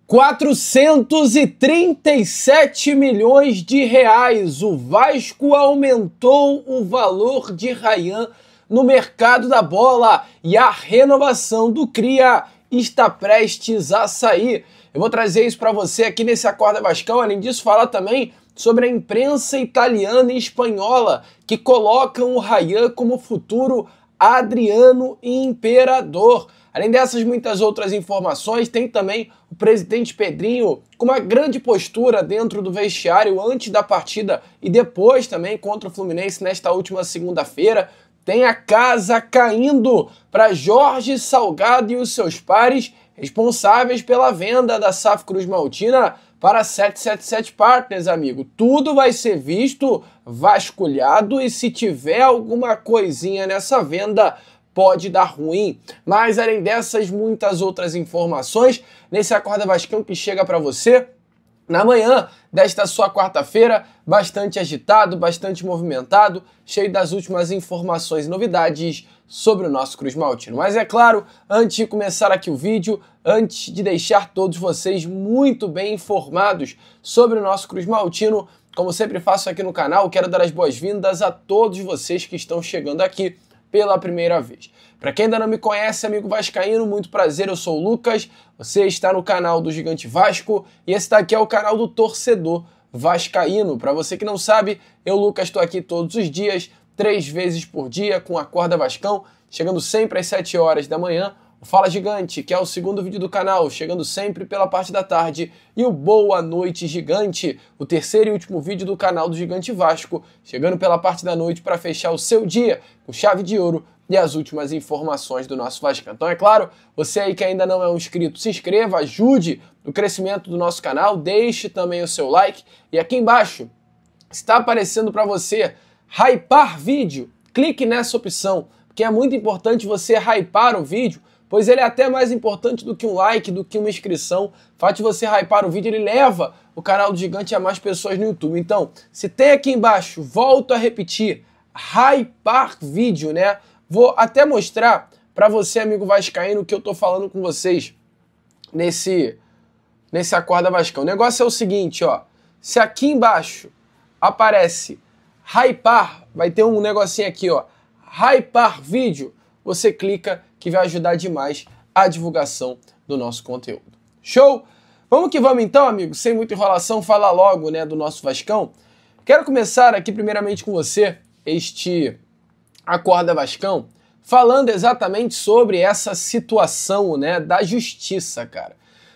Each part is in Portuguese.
437 milhões de reais. O Vasco aumentou o valor de Ryan no mercado da bola e a renovação do Cria está prestes a sair. Eu vou trazer isso para você aqui nesse Acorda Vascão. Além disso, falar também sobre a imprensa italiana e espanhola que colocam o Ryan como futuro Adriano Imperador. Além dessas muitas outras informações, tem também o presidente Pedrinho com uma grande postura dentro do vestiário antes da partida e depois também contra o Fluminense nesta última segunda-feira. Tem a casa caindo para Jorge Salgado e os seus pares, responsáveis pela venda da SAF Cruz Maltina para 777 Partners, amigo. Tudo vai ser visto, vasculhado, e se tiver alguma coisinha nessa venda, pode dar ruim. Mas além dessas, muitas outras informações nesse Acorda Vascão que chega para você na manhã desta sua quarta-feira, bastante agitado, bastante movimentado, cheio das últimas informações e novidades sobre o nosso Cruz Maltino. Mas é claro, antes de começar aqui o vídeo, antes de deixar todos vocês muito bem informados sobre o nosso Cruz Maltino, como sempre faço aqui no canal, quero dar as boas-vindas a todos vocês que estão chegando aqui pela primeira vez. Para quem ainda não me conhece, amigo vascaíno, muito prazer, eu sou o Lucas, você está no canal do Gigante Vasco e esse daqui é o canal do Torcedor Vascaíno. Para você que não sabe, eu, Lucas, estou aqui todos os dias, 3 vezes por dia, com Acorda Vascão, chegando sempre às 7 horas da manhã, o Fala Gigante, que é o segundo vídeo do canal, chegando sempre pela parte da tarde, e o Boa Noite Gigante, o terceiro e último vídeo do canal do Gigante Vasco, chegando pela parte da noite para fechar o seu dia com chave de ouro e as últimas informações do nosso Vasco. Então é claro, você aí que ainda não é um inscrito, se inscreva, ajude no crescimento do nosso canal, deixe também o seu like, e aqui embaixo está aparecendo para você hypar vídeo, clique nessa opção, porque é muito importante você hypar o vídeo, pois ele é até mais importante do que um like, do que uma inscrição. O fato de você hypar o vídeo, ele leva o canal do Gigante a mais pessoas no YouTube. Então, se tem aqui embaixo, volto a repetir, hypar vídeo, né? Vou até mostrar para você, amigo vascaíno, o que eu tô falando com vocês nesse Acorda Vascão. O negócio é o seguinte, ó. Se aqui embaixo aparece hypar, vai ter um negocinho aqui, ó. Hypar vídeo, você clica que vai ajudar demais a divulgação do nosso conteúdo. Show? Vamos que vamos então, amigo, sem muita enrolação, falar logo, né, do nosso Vascão. Quero começar aqui primeiramente com você, este Acorda Vascão, falando exatamente sobre essa situação, né, da justiça, cara.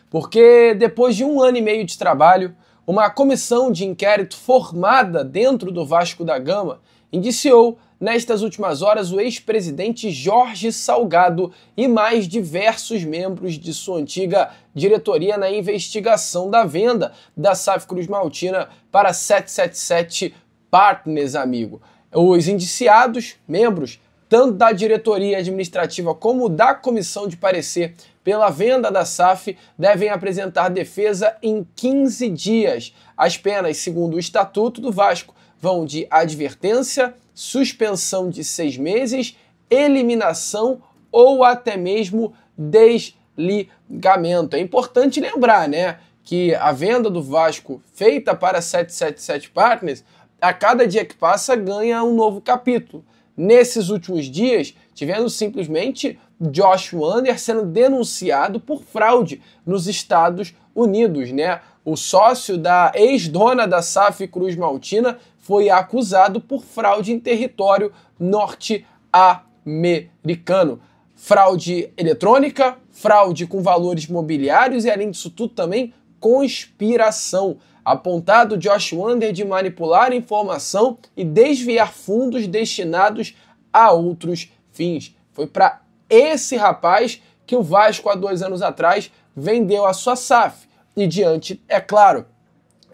Porque depois de 1 ano e meio de trabalho, uma comissão de inquérito formada dentro do Vasco da Gama indiciou nestas últimas horas o ex-presidente Jorge Salgado e mais diversos membros de sua antiga diretoria na investigação da venda da SAF Cruz Maltina para 777 Partners, amigo. Os indiciados, membros tanto da diretoria administrativa como da comissão de parecer pela venda da SAF, devem apresentar defesa em 15 dias. As penas, segundo o Estatuto do Vasco, vão de advertência, suspensão de 6 meses, eliminação ou até mesmo desligamento. É importante lembrar, né, que a venda do Vasco feita para 777 Partners, a cada dia que passa ganha um novo capítulo. Nesses últimos dias, tivemos simplesmente Josh Wander sendo denunciado por fraude nos Estados Unidos, né? O sócio da ex-dona da SAF Cruz Maltina foi acusado por fraude em território norte-americano. Fraude eletrônica, fraude com valores mobiliários e, além disso tudo, também conspiração. Apontado Josh Wander de manipular informação e desviar fundos destinados a outros fins. Foi para esse rapaz que o Vasco, há 2 anos atrás, vendeu a sua SAF. E diante, é claro,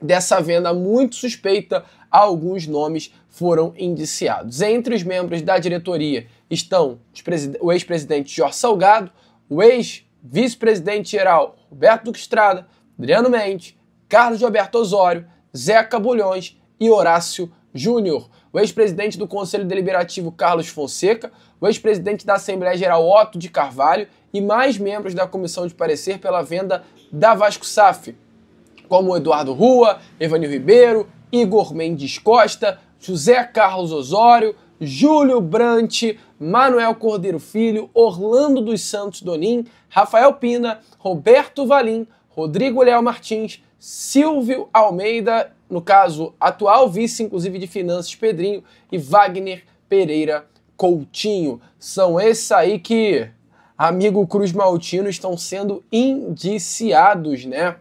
dessa venda muito suspeita, alguns nomes foram indiciados. Entre os membros da diretoria estão o ex-presidente Jorge Salgado, o ex-vice-presidente geral Roberto Duque Estrada, Adriano Mendes, Carlos Roberto Osório, Zeca Bulhões e Horácio Júnior, o ex-presidente do Conselho Deliberativo Carlos Fonseca, o ex-presidente da Assembleia Geral Otto de Carvalho e mais membros da comissão de parecer pela venda da Vasco SAF, como Eduardo Rua, Evanil Ribeiro, Igor Mendes Costa, José Carlos Osório, Júlio Brant, Manuel Cordeiro Filho, Orlando dos Santos Donim, Rafael Pina, Roberto Valim, Rodrigo Léo Martins, Silvio Almeida, no caso, atual vice, inclusive, de Finanças, Pedrinho, e Wagner Pereira Coutinho. São esses aí que, amigo Cruz Maltino, estão sendo indiciados, né,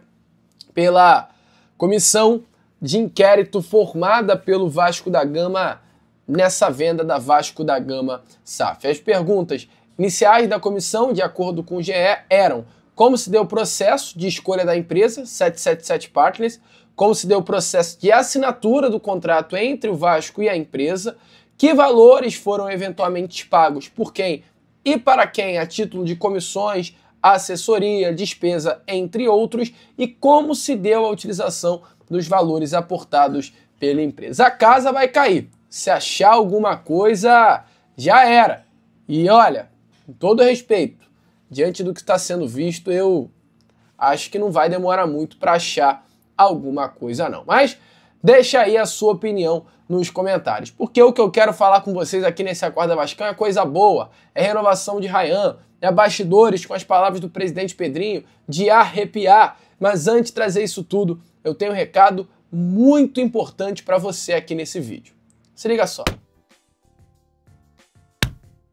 pela comissão de inquérito formada pelo Vasco da Gama nessa venda da Vasco da Gama SAF. As perguntas iniciais da comissão, de acordo com o GE, eram: como se deu o processo de escolha da empresa, 777 Partners, como se deu o processo de assinatura do contrato entre o Vasco e a empresa, que valores foram eventualmente pagos por quem e para quem a título de comissões, assessoria, despesa, entre outros, e como se deu a utilização dos valores aportados pela empresa. A casa vai cair. Se achar alguma coisa, já era. E olha, com todo respeito, diante do que está sendo visto, eu acho que não vai demorar muito para achar alguma coisa não. Mas deixa aí a sua opinião nos comentários, porque o que eu quero falar com vocês aqui nesse Acorda Vascão é coisa boa, é renovação de Rayan, é bastidores com as palavras do presidente Pedrinho, de arrepiar. Mas antes de trazer isso tudo, eu tenho um recado muito importante para você aqui nesse vídeo. Se liga só.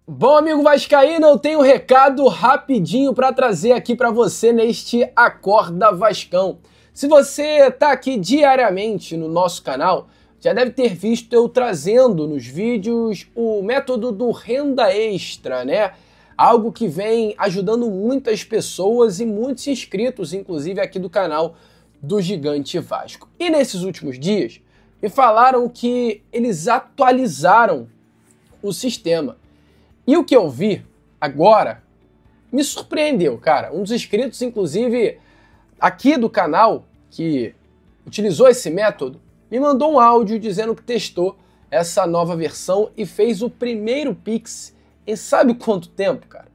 Bom, amigo vascaíno, eu tenho um recado rapidinho para trazer aqui para você neste Acorda Vascão. Se você está aqui diariamente no nosso canal, já deve ter visto eu trazendo nos vídeos o método do renda extra, né? Algo que vem ajudando muitas pessoas e muitos inscritos, inclusive aqui do canal do Gigante Vasco. E nesses últimos dias, me falaram que eles atualizaram o sistema. E o que eu vi agora me surpreendeu, cara. Um dos inscritos, inclusive, aqui do canal, que utilizou esse método, me mandou um áudio dizendo que testou essa nova versão e fez o primeiro Pix em sabe quanto tempo, cara?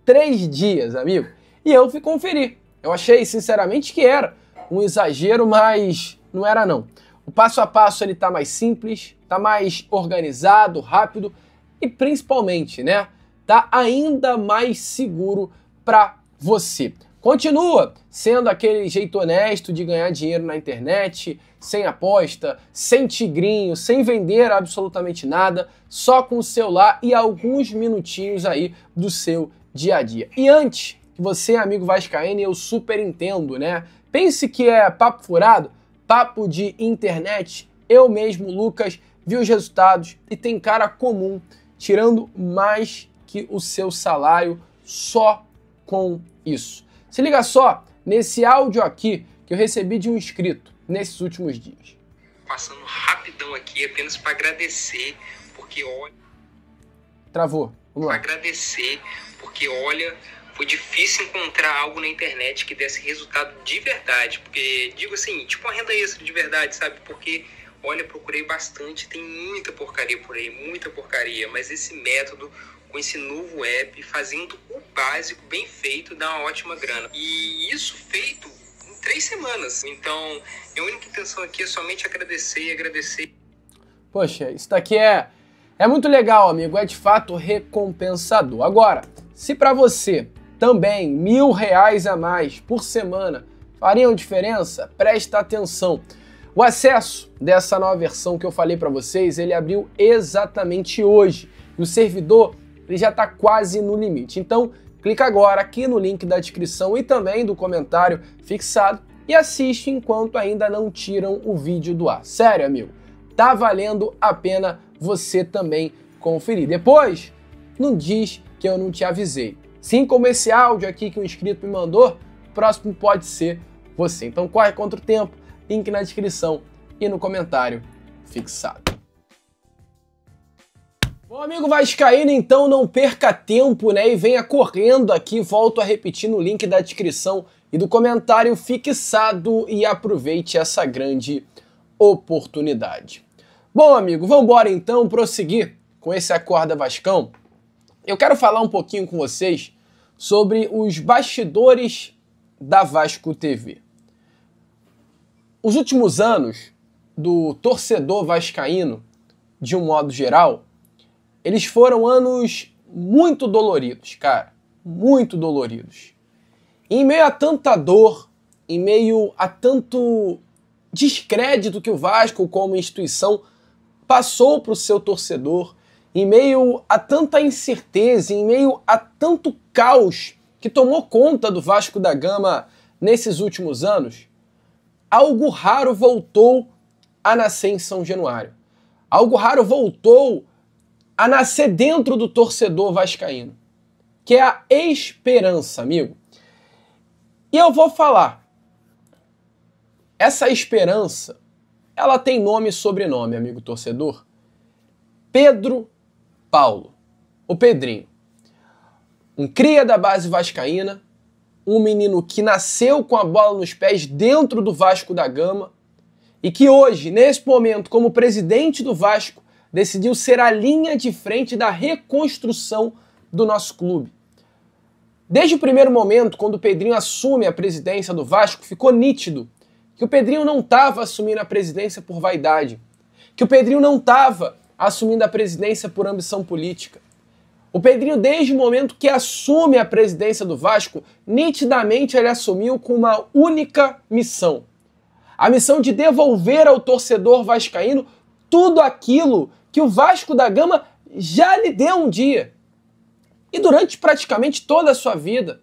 3 dias, amigo. E eu fui conferir. Eu achei, sinceramente, que era um exagero, mas não era não. O passo a passo ele tá mais simples, tá mais organizado, rápido e principalmente, né, tá ainda mais seguro para você. Continua sendo aquele jeito honesto de ganhar dinheiro na internet, sem aposta, sem tigrinho, sem vender absolutamente nada, só com o celular e alguns minutinhos aí do seu dia a dia. E antes que você, amigo vascaíno, eu super entendo, né? Pense que é papo furado, papo de internet. Eu mesmo, Lucas, vi os resultados e tem cara comum tirando mais que o seu salário só com isso. Se liga só nesse áudio aqui que eu recebi de um inscrito nesses últimos dias. Passando rapidão aqui apenas para agradecer, porque olha... Travou, vamos lá. Agradecer, porque olha, foi difícil encontrar algo na internet que desse resultado de verdade, porque, digo assim, tipo uma renda extra de verdade, sabe? Porque, olha, procurei bastante, tem muita porcaria por aí, muita porcaria, mas esse método, com esse novo app, fazendo o básico bem feito, dá uma ótima grana. E isso feito em 3 semanas. Então, a única intenção aqui é somente agradecer e agradecer. Poxa, isso daqui é muito legal, amigo, é de fato recompensador. Agora, se para você também R$1.000 a mais por semana fariam diferença, presta atenção. O acesso dessa nova versão que eu falei para vocês, ele abriu exatamente hoje. E o servidor ele já está quase no limite. Então, clica agora aqui no link da descrição e também do comentário fixado e assiste enquanto ainda não tiram o vídeo do ar. Sério, amigo, tá valendo a pena você também conferir. Depois, não diz que eu não te avisei. Assim como esse áudio aqui que um inscrito me mandou, o próximo pode ser você. Então corre contra o tempo, link na descrição e no comentário fixado. Bom, amigo vascaíno, então não perca tempo, né, e venha correndo aqui, volto a repetir no link da descrição e do comentário fixado e aproveite essa grande oportunidade. Bom, amigo, vamos embora então prosseguir com esse Acorda Vascão. Eu quero falar um pouquinho com vocês sobre os bastidores da Vasco TV. Os últimos anos do torcedor vascaíno, de um modo geral, eles foram anos muito doloridos, cara, muito doloridos. E em meio a tanta dor, em meio a tanto descrédito que o Vasco como instituição passou para o seu torcedor, em meio a tanta incerteza, em meio a tanto caos que tomou conta do Vasco da Gama nesses últimos anos, algo raro voltou a nascer em São Januário. Algo raro voltou a nascer dentro do torcedor vascaíno, que é a esperança, amigo. E eu vou falar, essa esperança, ela tem nome e sobrenome, amigo torcedor. Pedro Paulo, o Pedrinho. Um cria da base vascaína, um menino que nasceu com a bola nos pés dentro do Vasco da Gama e que hoje, nesse momento, como presidente do Vasco, decidiu ser a linha de frente da reconstrução do nosso clube. Desde o primeiro momento, quando o Pedrinho assume a presidência do Vasco, ficou nítido que o Pedrinho não estava assumindo a presidência por vaidade, que o Pedrinho não estava assumindo a presidência por ambição política. O Pedrinho, desde o momento que assume a presidência do Vasco, nitidamente ele assumiu com uma única missão. A missão de devolver ao torcedor vascaíno tudo aquilo que o Vasco da Gama já lhe deu um dia. E durante praticamente toda a sua vida.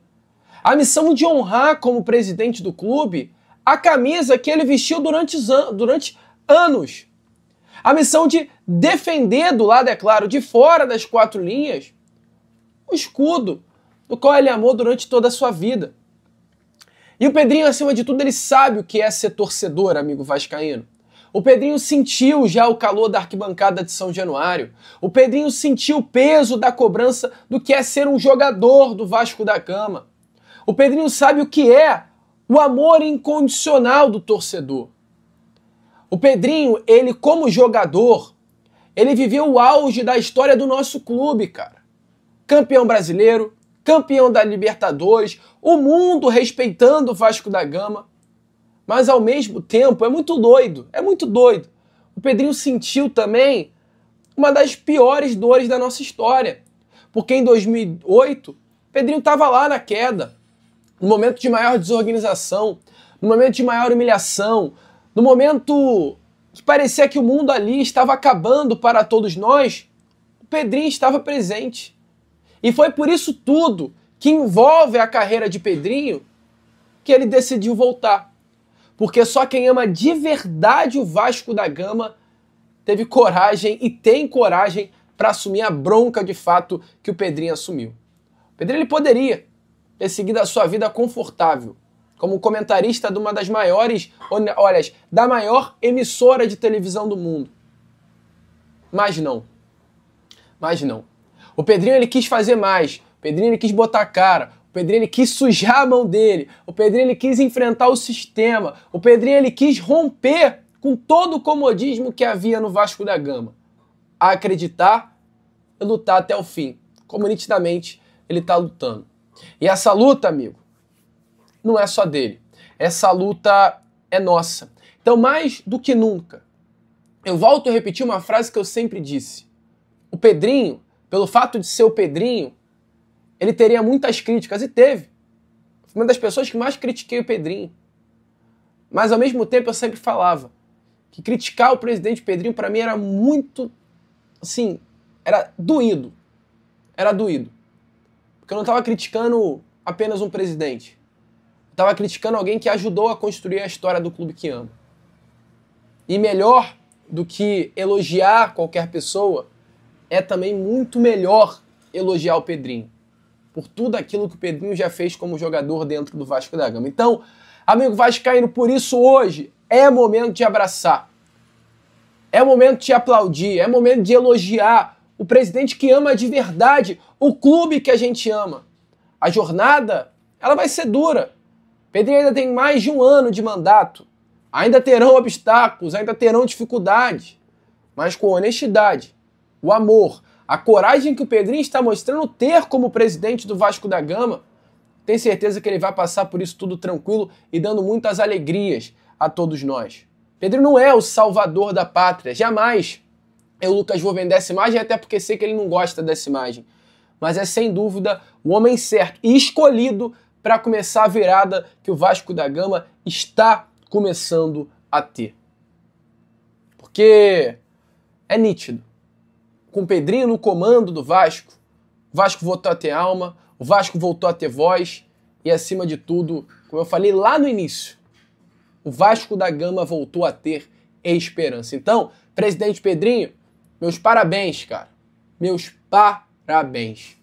A missão de honrar como presidente do clube a camisa que ele vestiu durante anos. A missão de defender do lado, é claro, de fora das quatro linhas, o escudo do qual ele amou durante toda a sua vida. E o Pedrinho, acima de tudo, ele sabe o que é ser torcedor, amigo vascaíno. O Pedrinho sentiu já o calor da arquibancada de São Januário. O Pedrinho sentiu o peso da cobrança do que é ser um jogador do Vasco da Gama. O Pedrinho sabe o que é o amor incondicional do torcedor. O Pedrinho, ele como jogador, ele viveu o auge da história do nosso clube, cara. Campeão brasileiro, campeão da Libertadores, o mundo respeitando o Vasco da Gama. Mas ao mesmo tempo é muito doido. O Pedrinho sentiu também uma das piores dores da nossa história. Porque em 2008, o Pedrinho estava lá na queda, no momento de maior desorganização, no momento de maior humilhação, no momento que parecia que o mundo ali estava acabando para todos nós, o Pedrinho estava presente. E foi por isso tudo que envolve a carreira de Pedrinho que ele decidiu voltar. Porque só quem ama de verdade o Vasco da Gama teve coragem e tem coragem para assumir a bronca de fato que o Pedrinho assumiu. O Pedrinho ele poderia ter seguido a sua vida confortável, como comentarista de uma das maiores, olha, da maior emissora de televisão do mundo. Mas não. O Pedrinho ele quis fazer mais. O Pedrinho ele quis botar a cara. O Pedrinho ele quis sujar a mão dele. O Pedrinho ele quis enfrentar o sistema. O Pedrinho ele quis romper com todo o comodismo que havia no Vasco da Gama. A acreditar e lutar até o fim. Como nitidamente ele está lutando. E essa luta, amigo, não é só dele. Essa luta é nossa. Então, mais do que nunca, eu volto a repetir uma frase que eu sempre disse. O Pedrinho, pelo fato de ser o Pedrinho, ele teria muitas críticas, e teve. Fui uma das pessoas que mais critiquei o Pedrinho. Mas, ao mesmo tempo, eu sempre falava que criticar o presidente Pedrinho, para mim, era muito, assim, era doído. Era doído. Porque eu não estava criticando apenas um presidente. Eu estava criticando alguém que ajudou a construir a história do clube que ama. E melhor do que elogiar qualquer pessoa, é também muito melhor elogiar o Pedrinho. Por tudo aquilo que o Pedrinho já fez como jogador dentro do Vasco da Gama. Então, amigo vascaíno, por isso hoje é momento de abraçar. É momento de aplaudir, é momento de elogiar o presidente que ama de verdade o clube que a gente ama. A jornada, ela vai ser dura. Pedrinho ainda tem mais de um ano de mandato. Ainda terão obstáculos, ainda terão dificuldades. mas com honestidade, o amor, a coragem que o Pedrinho está mostrando ter como presidente do Vasco da Gama, tenho certeza que ele vai passar por isso tudo tranquilo e dando muitas alegrias a todos nós. Pedrinho não é o salvador da pátria, jamais. Eu, Lucas, vou vender essa imagem, até porque sei que ele não gosta dessa imagem. Mas é sem dúvida o homem certo e escolhido para começar a virada que o Vasco da Gama está começando a ter. Porque é nítido. Com o Pedrinho no comando do Vasco, o Vasco voltou a ter alma, o Vasco voltou a ter voz e, acima de tudo, como eu falei lá no início, o Vasco da Gama voltou a ter esperança. Então, presidente Pedrinho, meus parabéns, cara. Meus parabéns.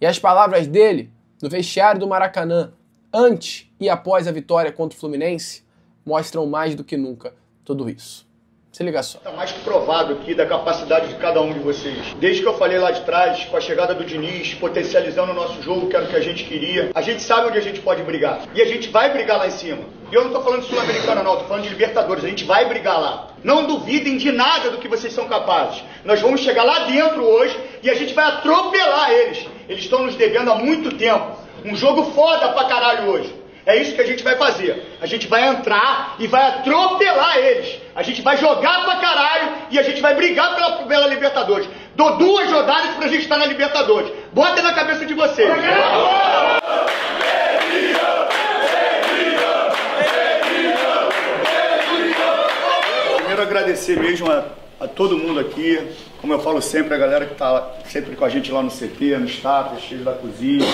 E as palavras dele no vestiário do Maracanã, antes e após a vitória contra o Fluminense, mostram mais do que nunca tudo isso. Se liga só. Está mais que provado aqui da capacidade de cada um de vocês. Desde que eu falei lá de trás, com a chegada do Diniz, potencializando o nosso jogo, que era o que a gente queria, a gente sabe onde a gente pode brigar. E a gente vai brigar lá em cima. E eu não estou falando de Sul-Americana não, estou falando de Libertadores. A gente vai brigar lá. Não duvidem de nada do que vocês são capazes. Nós vamos chegar lá dentro hoje e a gente vai atropelar eles. Eles estão nos devendo há muito tempo. Um jogo foda pra caralho hoje. É isso que a gente vai fazer. A gente vai entrar e vai atropelar eles. A gente vai jogar pra caralho e a gente vai brigar pela Libertadores. Dou 2 rodadas pra gente estar na Libertadores. Bota na cabeça de vocês. Primeiro agradecer mesmo a todo mundo aqui. Como eu falo sempre, a galera que está sempre com a gente lá no CT, no staff, cheio da cozinha.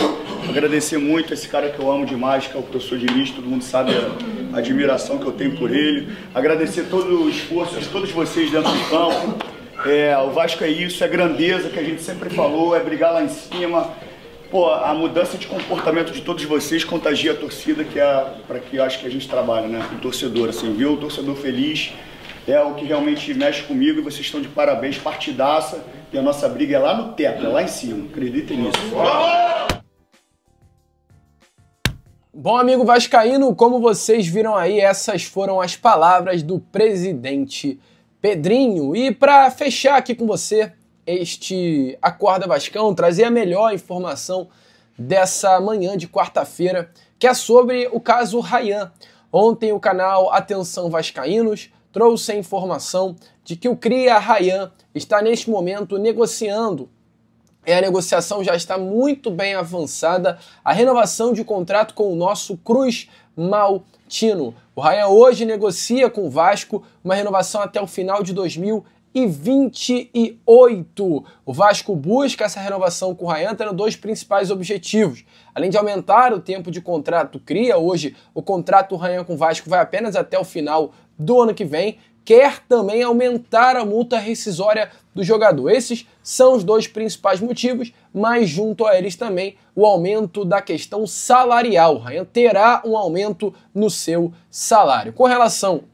Agradecer muito esse cara que eu amo demais, que é o professor Diniz, todo mundo sabe a admiração que eu tenho por ele. Agradecer todo o esforço de todos vocês dentro do campo. O Vasco é isso, é grandeza que a gente sempre falou, é brigar lá em cima. Pô, a mudança de comportamento de todos vocês contagia a torcida, que é para que eu acho que a gente trabalha, né? O torcedor, assim, viu? O torcedor feliz. É o que realmente mexe comigo e vocês estão de parabéns, partidaça, e a nossa briga é lá no teto, é lá em cima, acreditem nisso. Bom, amigo vascaíno, como vocês viram aí, essas foram as palavras do presidente Pedrinho. E para fechar aqui com você este Acorda Vascão, trazer a melhor informação dessa manhã de quarta-feira, que é sobre o caso Rayan. Ontem o canal Atenção Vascaínos trouxe a informação de que o CRIA Rayan está neste momento negociando, e a negociação já está muito bem avançada, a renovação de contrato com o nosso Cruz Maltino. O Rayan hoje negocia com o Vasco uma renovação até o final de 2028. O Vasco busca essa renovação com o Rayan tendo 2 principais objetivos. Além de aumentar o tempo de contrato do CRIA, hoje o contrato do Rayan com o Vasco vai apenas até o final do ano que vem, quer também aumentar a multa rescisória do jogador. Esses são os 2 principais motivos, mas junto a eles também o aumento da questão salarial. O Rayan terá um aumento no seu salário. Com relação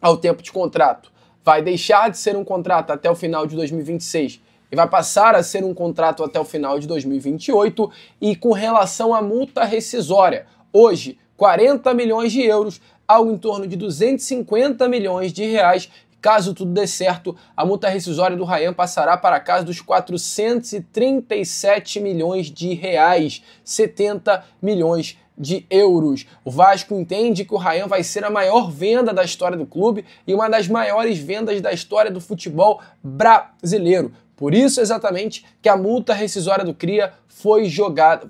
ao tempo de contrato, vai deixar de ser um contrato até o final de 2026 e vai passar a ser um contrato até o final de 2028. E com relação à multa rescisória, hoje 40 milhões de euros, algo em torno de 250 milhões de reais. Caso tudo dê certo, a multa rescisória do Rayan passará para a casa dos 437 milhões de reais, 70 milhões de euros. O Vasco entende que o Rayan vai ser a maior venda da história do clube e uma das maiores vendas da história do futebol brasileiro. Por isso, exatamente, que a multa rescisória do CRIA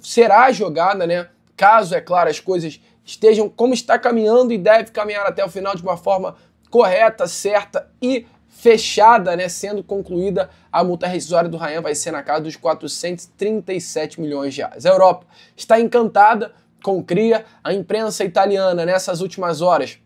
será jogada, né? Caso, é claro, as coisas estejam como está caminhando e deve caminhar até o final de uma forma correta, certa e fechada, né? Sendo concluída, a multa rescisória do Rayan vai ser na casa dos 437 milhões de reais. A Europa está encantada com o CRIA. A imprensa italiana, nessas últimas horas,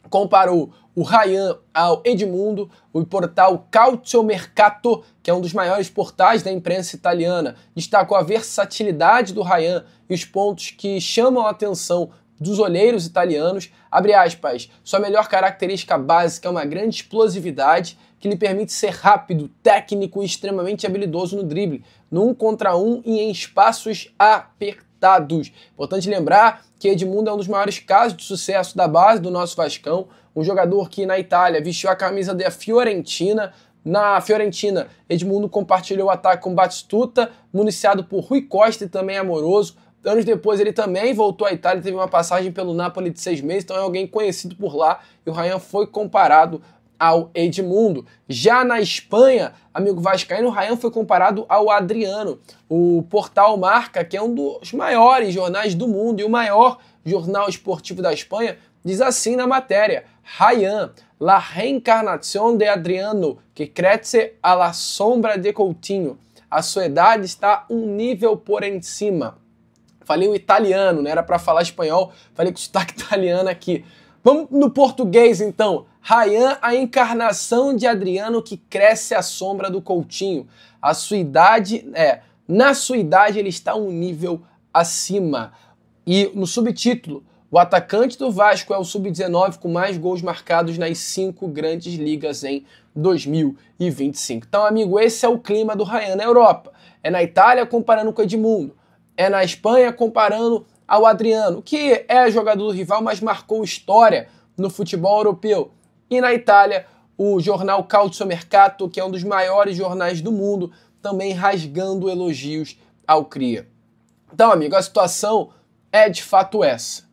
comparou o Rayan ao Edmundo. O portal Calciomercato, que é um dos maiores portais da imprensa italiana, destacou a versatilidade do Rayan e os pontos que chamam a atenção dos olheiros italianos. Abre aspas, sua melhor característica básica é uma grande explosividade que lhe permite ser rápido, técnico e extremamente habilidoso no drible, no 1 contra 1 e em espaços apertados. Importante lembrar que Edmundo é um dos maiores casos de sucesso da base do nosso Vascão, um jogador que na Itália vestiu a camisa da Fiorentina, Na Fiorentina, Edmundo compartilhou o ataque com Batistuta, municiado por Rui Costa e também Amoroso. Anos depois ele também voltou à Itália, teve uma passagem pelo Napoli de 6 meses, então é alguém conhecido por lá, e o Ryan foi comparado ao Edmundo. Já na Espanha, amigo vascaíno, o Ryan foi comparado ao Adriano. O portal Marca, que é um dos maiores jornais do mundo e o maior jornal esportivo da Espanha, diz assim na matéria: Ryan, la reencarnación de Adriano, que cresce a la sombra de Coutinho. A sua idade está um nível por cima. Falei o italiano, não era para falar espanhol, falei com sotaque italiano aqui. Vamos no português então. Ryan, a encarnação de Adriano que cresce à sombra do Coutinho. A sua idade, na sua idade ele está um nível acima. E no subtítulo, o atacante do Vasco é o sub-19 com mais gols marcados nas 5 grandes ligas em 2025. Então, amigo, esse é o clima do Ryan na Europa. É na Itália comparando com o Edmundo. É na Espanha comparando ao Adriano, que é jogador do rival, mas marcou história no futebol europeu. E na Itália, o jornal Calciomercato, que é um dos maiores jornais do mundo, também rasgando elogios ao cria. Então, amigo, a situação é de fato essa.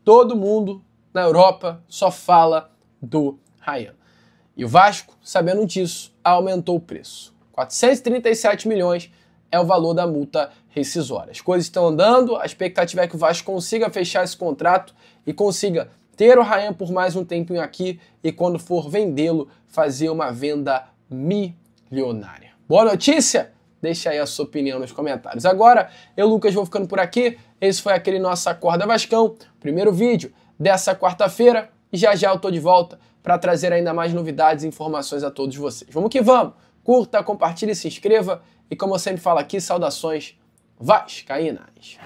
Todo mundo na Europa só fala do Ryan. E o Vasco, sabendo disso, aumentou o preço. 437 milhões é o valor da multa rescisória. As coisas estão andando, a expectativa é que o Vasco consiga fechar esse contrato e consiga ter o Ryan por mais um tempinho aqui e quando for vendê-lo, fazer uma venda milionária. Boa notícia? Deixa aí a sua opinião nos comentários. Agora, eu, Lucas, vou ficando por aqui. Esse foi aquele nosso Acorda Vascão, primeiro vídeo dessa quarta-feira. E já já eu tô de volta para trazer ainda mais novidades e informações a todos vocês. Vamos que vamos! Curta, compartilhe, se inscreva. E como eu sempre falo aqui, saudações vascaínas.